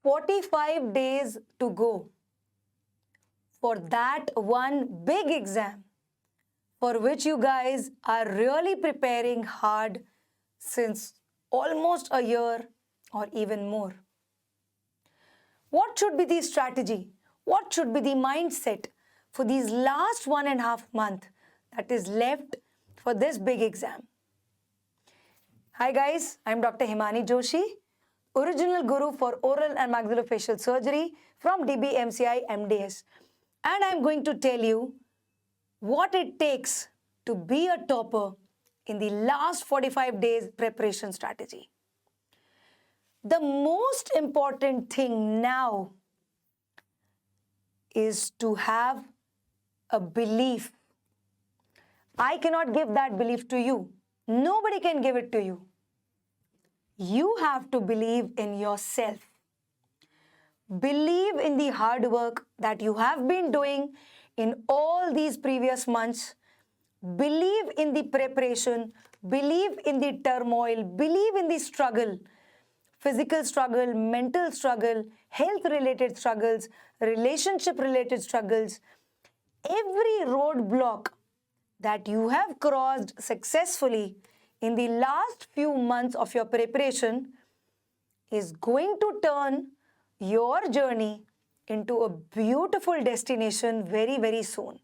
45 days to go for that one big exam for which you guys are really preparing hard since almost a year or even more. What should be the strategy? What should be the mindset for these last 1.5 months that is left for this big exam? Hi guys, I'm Dr. Himani Joshi, original guru for oral and maxillofacial surgery from DBMCI MDS. And I'm going to tell you what it takes to be a topper in the last 45 days preparation strategy. The most important thing now is to have a belief. I cannot give that belief to you. Nobody can give it to you. You have to believe in yourself. Believe in the hard work that you have been doing in all these previous months. Believe in the preparation. Believe in the turmoil. Believe in the struggle. Physical struggle, mental struggle, health-related struggles, relationship-related struggles. Every roadblock that you have crossed successfully in the last few months of your preparation is going to turn your journey into a beautiful destination very, very soon.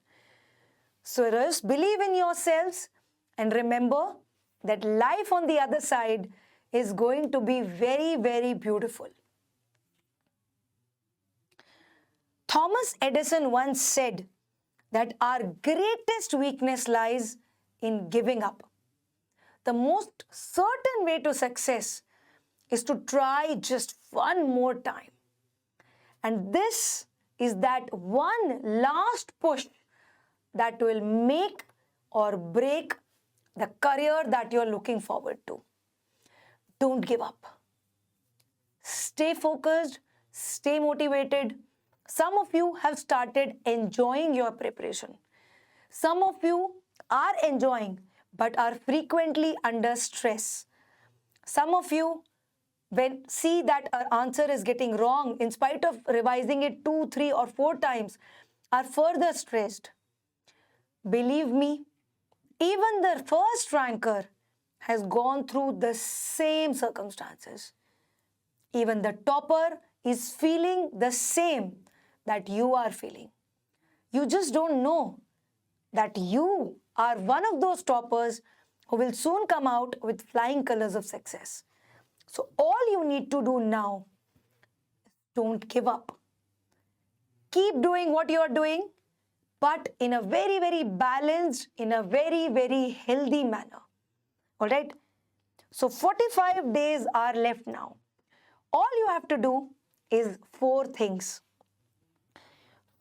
So just believe in yourselves and remember that life on the other side is going to be very, very beautiful. Thomas Edison once said that our greatest weakness lies in giving up. The most certain way to success is to try just one more time. And this is that one last push that will make or break the career that you're looking forward to. Don't give up. Stay focused, stay motivated. Some of you have started enjoying your preparation. Some of you are enjoying but are frequently under stress. Some of you, when see that our answer is getting wrong, in spite of revising it 2, 3 or 4 times, are further stressed. Believe me, even the first ranker has gone through the same circumstances. Even the topper is feeling the same that you are feeling. You just don't know that you are one of those toppers who will soon come out with flying colors of success. So all you need to do now is don't give up. Keep doing what you are doing, but in a very, very balanced, in a very, very healthy manner. All right. So 45 days are left now. All you have to do is 4 things.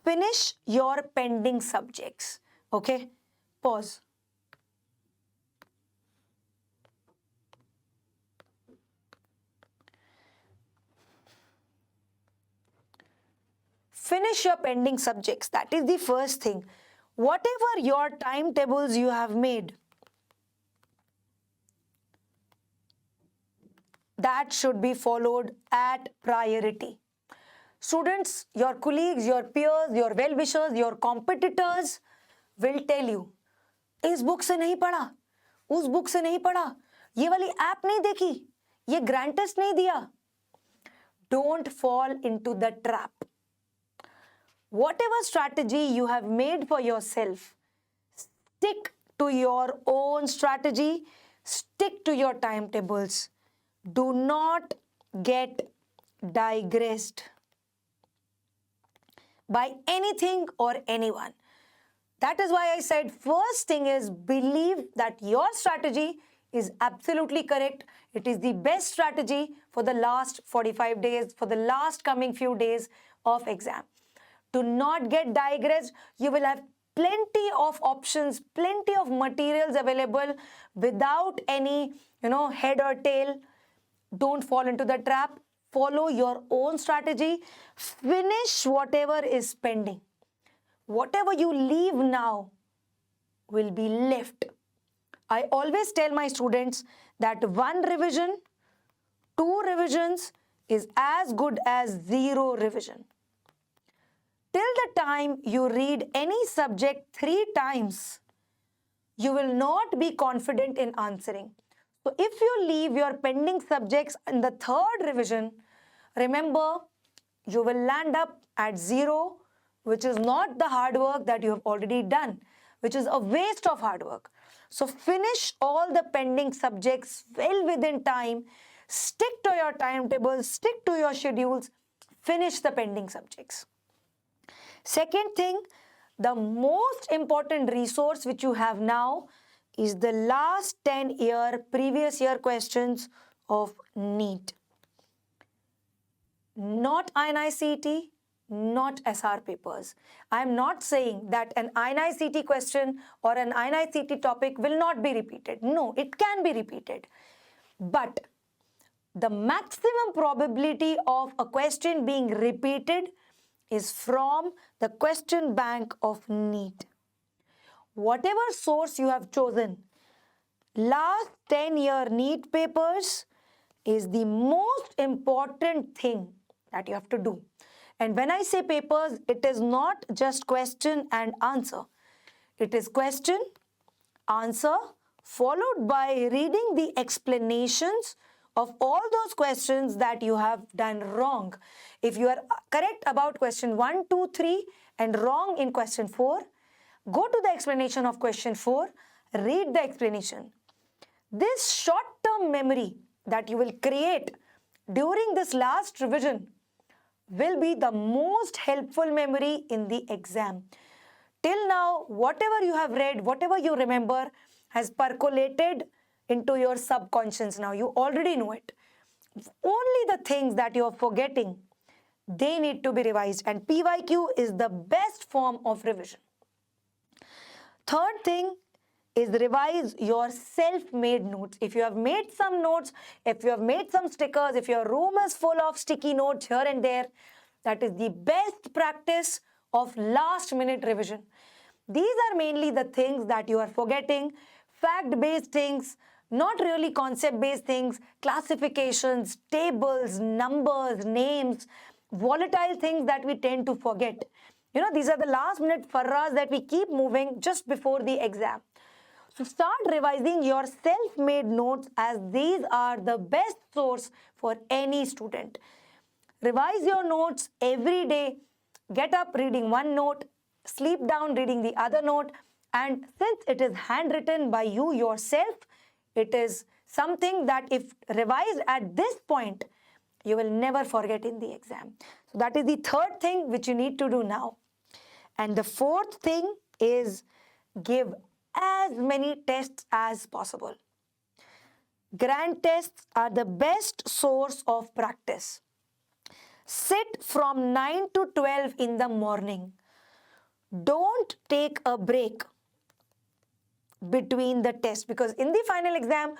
Finish your pending subjects. Okay. Pause. Finish your pending subjects. That is the first thing. Whatever your timetables you have made, that should be followed at priority. Students, your colleagues, your peers, your well-wishers, your competitors will tell you, इस book से नहीं पढ़ा, उस book से नहीं पढ़ा, ये वाली ऐप नहीं देखी, ये ग्रैंड टेस्ट नहीं दिया. Don't fall into the trap. Whatever strategy you have made for yourself, stick to your own strategy, stick to your timetables. Do not get digressed by anything or anyone. That is why I said first thing is believe that your strategy is absolutely correct. It is the best strategy for the last 45 days, for the last coming few days of exam. Do not get digressed. You will have plenty of options, plenty of materials available without any, head or tail. Don't fall into the trap. Follow your own strategy. Finish whatever is pending. Whatever you leave now will be left. I always tell my students that 1 revision, 2 revisions is as good as zero revision. Till the time you read any subject 3 times, you will not be confident in answering. So if you leave your pending subjects in the 3rd revision, remember, you will land up at 0, which is not the hard work that you have already done, which is a waste of hard work. So finish all the pending subjects well within time, stick to your timetable, stick to your schedules, finish the pending subjects. Second thing, the most important resource which you have now is the last 10-year previous year questions of NEET. Not INI-CET, not SR papers. I am not saying that an INI-CET question or an INI-CET topic will not be repeated. No, it can be repeated. But the maximum probability of a question being repeated is from the question bank of NEET. Whatever source you have chosen, last 10-year NEET papers is the most important thing that you have to do. And when I say papers, it is not just question and answer. It is question, answer, followed by reading the explanations of all those questions that you have done wrong. If you are correct about question 1, 2, 3 and wrong in question 4, go to the explanation of question 4, read the explanation. This short-term memory that you will create during this last revision will be the most helpful memory in the exam. Till now, whatever you have read, whatever you remember has percolated into your subconscious now. You already know it. Only the things that you are forgetting, they need to be revised, and PYQ is the best form of revision. Third thing is revise your self-made notes. If you have made some notes, if you have made some stickers, if your room is full of sticky notes here and there, that is the best practice of last-minute revision. These are mainly the things that you are forgetting, fact-based things, not really concept-based things, classifications, tables, numbers, names, volatile things that we tend to forget. You know, these are the last-minute farras that we keep moving just before the exam. So start revising your self-made notes, as these are the best source for any student. Revise your notes every day. Get up reading one note, sleep down reading the other note, and since it is handwritten by you yourself, it is something that if revised at this point, you will never forget in the exam. So that is the third thing which you need to do now. And the fourth thing is give as many tests as possible. Grand tests are the best source of practice. Sit from 9 to 12 in the morning. Don't take a break between the tests, because in the final exam,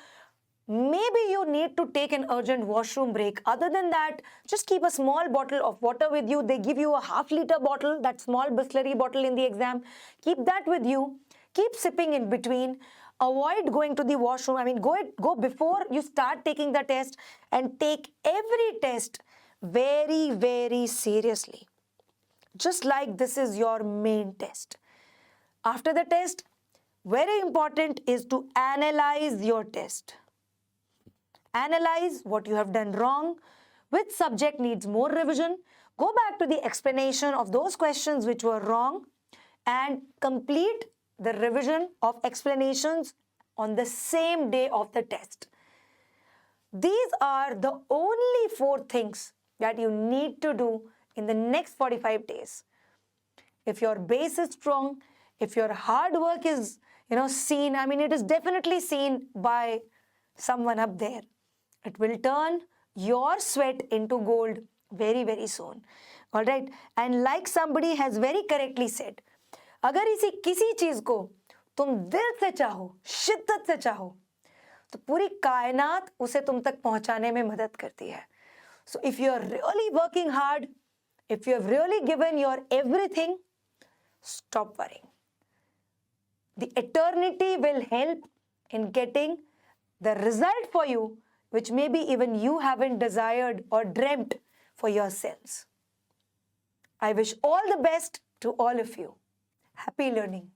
maybe you need to take an urgent washroom break. Other than that, just keep a small bottle of water with you. They give you a half-liter bottle, that small Bisleri bottle in the exam. Keep that with you. Keep sipping in between. Avoid going to the washroom. I mean, go before you start taking the test, and take every test very, very seriously. Just like this is your main test. After the test, very important is to analyze your test. Analyze what you have done wrong, which subject needs more revision. Go back to the explanation of those questions which were wrong and complete the revision of explanations on the same day of the test. These are the only 4 things that you need to do in the next 45 days. If your base is strong, if your hard work is, seen, I mean, it is definitely seen by someone up there. It will turn your sweat into gold very, very soon. All right. And like somebody has very correctly said, अगर किसी चीज को तुम दिल से चाहो, शिद्दत से चाहो, तो पूरी कायनात उसे तुम तक पहुंचाने में मदद करती है. So if you are really working hard, if you have really given your everything, stop worrying. The eternity will help in getting the result for you which maybe even you haven't desired or dreamt for yourselves. I wish all the best to all of you. Happy learning.